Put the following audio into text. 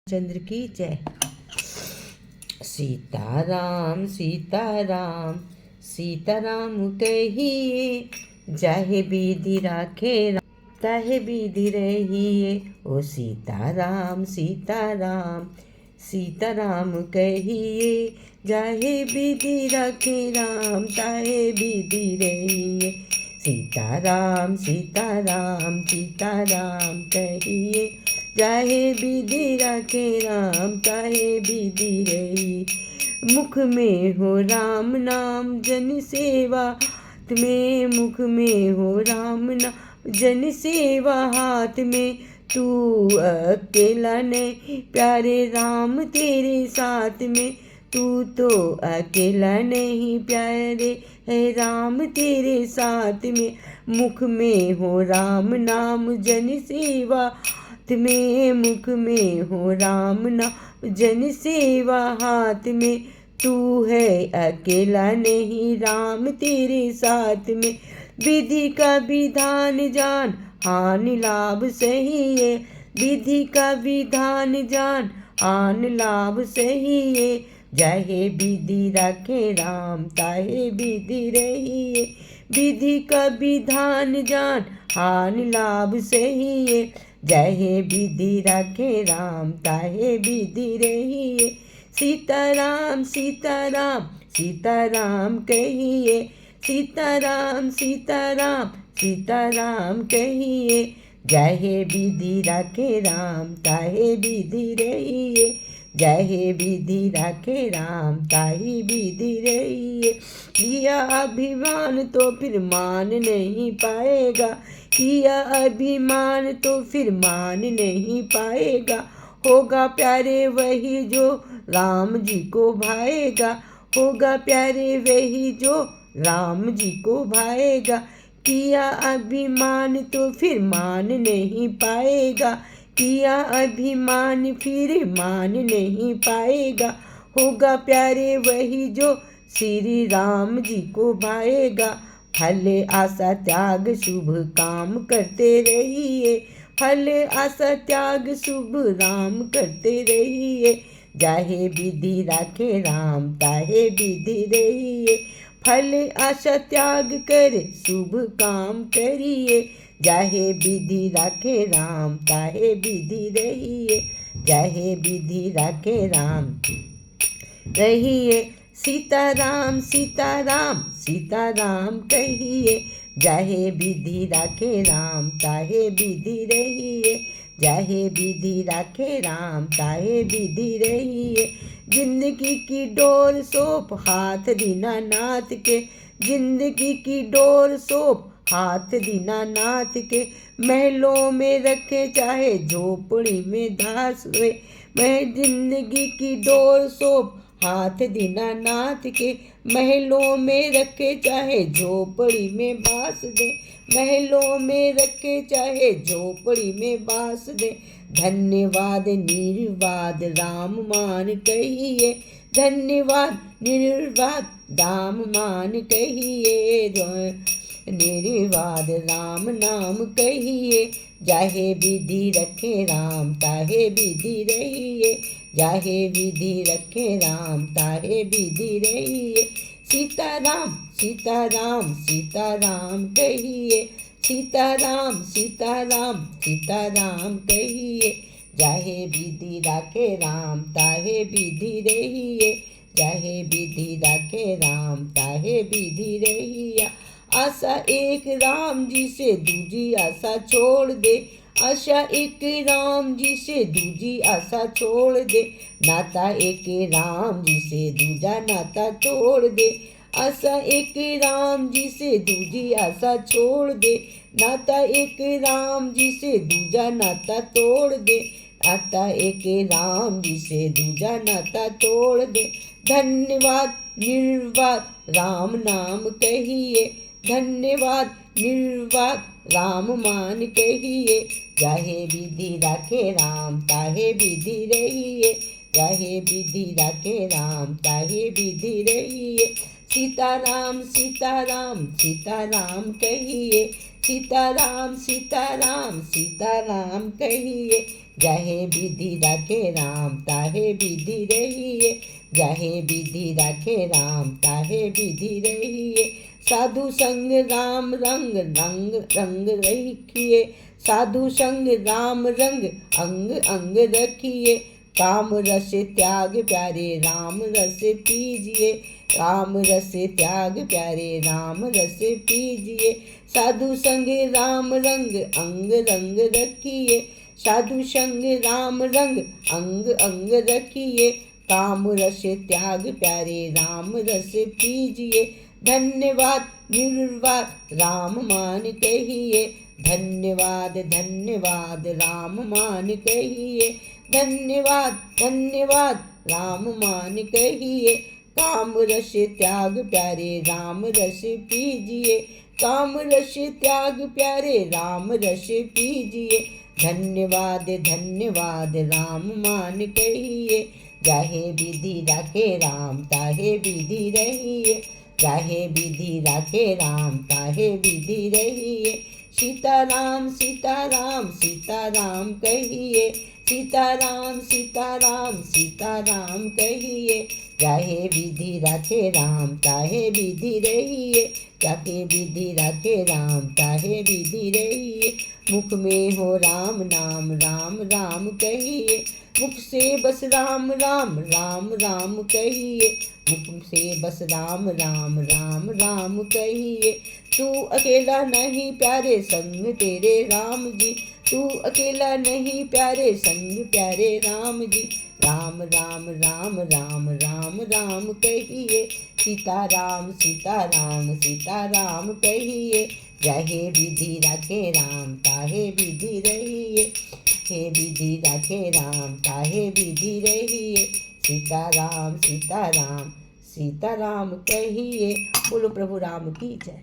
चंद्र की जय। सीताराम सीताराम सीताराम कहिए, जाहे विधि राखे राम, ताहे विधि रहिए। ओ सीताराम सीताराम सीताराम कहिए, जाहे विधि राखे राम, ताहे विधि रहिए। सीताराम सीताराम सीताराम कहिए, जाहे विधि राखे राम, ताहे विधि रही। मुख में हो राम नाम जन सेवा, हाथ में मुख में हो राम नाम जन सेवा, हाथ में तू अकेला नहीं प्यारे राम तेरे साथ में। तू तो अकेला नहीं प्यारे है राम तेरे साथ में। मुख में हो राम नाम जन सेवा, हाथ में मुख में हो राम नाम जन सेवा, हाथ में तू है अकेला नहीं राम तेरे साथ में। विधि का विधान जान हानि लाभ सही है, विधि का विधान जान हानि लाभ सही है। जाहे विधि राखे राम, ताहे विधि रहिए। विधि का विधान जान हानि लाभ सही है, जाहे विधि राखे राम, ताहे विधि रहिए। सीताराम सीताराम सीताराम कहिए, सीताराम सीताराम सीताराम कहिए। जाहे विधि राखे राम, ताहे विधि रहिए। जाहे विधि राखे राम, ताही विधि रहिए। किया अभिमान तो फिर मान नहीं पाएगा, किया अभिमान तो फिर मान नहीं पाएगा। होगा प्यारे वही जो राम जी को भाएगा, होगा प्यारे वही जो राम जी को भाएगा। किया अभिमान तो फिर मान नहीं पाएगा, किया अभिमान फिर मान नहीं पाएगा। होगा प्यारे वही जो श्री राम जी को भाएगा। फल आशा त्याग शुभ काम करते रहिए, फल आशा त्याग शुभ राम करते रहिए। जाहे विधि राखे राम, ताहे विधि रहिए। फल आशा त्याग कर शुभ काम करिए, जाहे विधि राखे राम, ताहे विधि रहिए। जाहे विधि राखे राम रहिए। सीताराम सीताराम सीताराम कहिए, जाहे विधि राखे राम, ताहे विधि रहिए। जाहे विधि राखे राम, ताहे विधि रहिए। जिंदगी की डोर सौंप हाथ दीनानाथ के, जिंदगी की डोर सौंप हाथ दीनानाथ के। महलों में रखे चाहे झोपड़ी में धास हुए, मैं जिंदगी की डोर सौंप हाथ दीनानाथ के। महलों में रखे चाहे झोपड़ी में बास दे, महलों में रखे चाहे झोपड़ी में बास दे। धन्यवाद निर्वाद राम मान कहिए, धन्यवाद निर्वाद राम मान कहिए। निर्वाद राम नाम कहिए, जाहे विधि रखे राम, ताहे विधि रहिए। जाहे विधि रखे राम, ताहे विधि रहिए। सीताराम सीताराम सीताराम कहिए, सीताराम सीताराम सीताराम कहिए। जाहे विधि राखे राम, ताहे विधि रहिए। जाहे विधि राखे राम, ताहे विधि रहिए। आशा एक राम जी से दूजी आशा छोड़ दे, आशा एक राम जी से दूजी आशा छोड़ दे। नाता एक राम जी से दूजा नाता तोड़ दे, आशा एक राम जी से दूजी आशा छोड़ दे। नाता एक राम जी से दूजा नाता तोड़ दे, नाता एक राम जी से दूजा नाता तोड़ दे। धन्यवाद निर्वाद राम नाम कहिए, धन्यवाद निर्वाद राम मान कहिए। जाहे विधि राखे राम, ताहे विधि रहिए। जाहे विधि राखे राम, ताहे विधि रहिए। सीताराम सीताराम सीताराम कहिए, सीताराम सीताराम सीताराम कहिए। जाहे विधि राखे राम ताहे विधि रहिए, जाहे विधि राखे राम ताहे विधि रहिए। साधु संग राम रंग रंग रंग रखिए, साधु संग राम रंग अंग अंग रखिए। काम रस त्याग प्यारे राम रस पीजिए, राम रस त्याग प्यारे राम रस पीजिए। साधु संग राम रंग अंग रंग रखिए, साधु संग राम रंग अंग अंग रखिए। काम रस त्याग प्यारे राम रस पीजिए। धन्यवाद निर्वाद राम मान कहिए, धन्यवाद धन्यवाद राम मान कहिए। धन्यवाद धन्यवाद राम मान कहिए। काम रस त्याग प्यारे राम रस पीजिए, काम रस त्याग प्यारे राम रस पीजिए। धन्यवाद धन्यवाद राम मान कहिए, जाहे विधि राखे राम ताहे विधि रहिए, चाहे विधि राखे राम ताहे विधि रहिए। सीताराम सीताराम सीताराम कहिए, सीताराम सीताराम सीताराम कहिए। चाहे विधि राखे राम ताहे विधि रहिए, चाहे विधि राखे राम ताहे विधि रहिए। मुख में हो राम नाम राम राम कहिए, मुख से बस राम राम राम राम कहिए, मुख से बस राम राम राम राम कहिए। तू अकेला नहीं प्यारे संग तेरे राम जी, तू अकेला नहीं प्यारे संग प्यारे राम जी। राम राम राम राम राम राम कहिए, सीताराम सीताराम सीताराम कहिए। जाहे विधि राखे राम ताहे विधि रहिए, हे विधि राखे राम ताहे विधि रहिए। सीताराम सीताराम सीताराम कहिए। बोलो प्रभु राम की जय।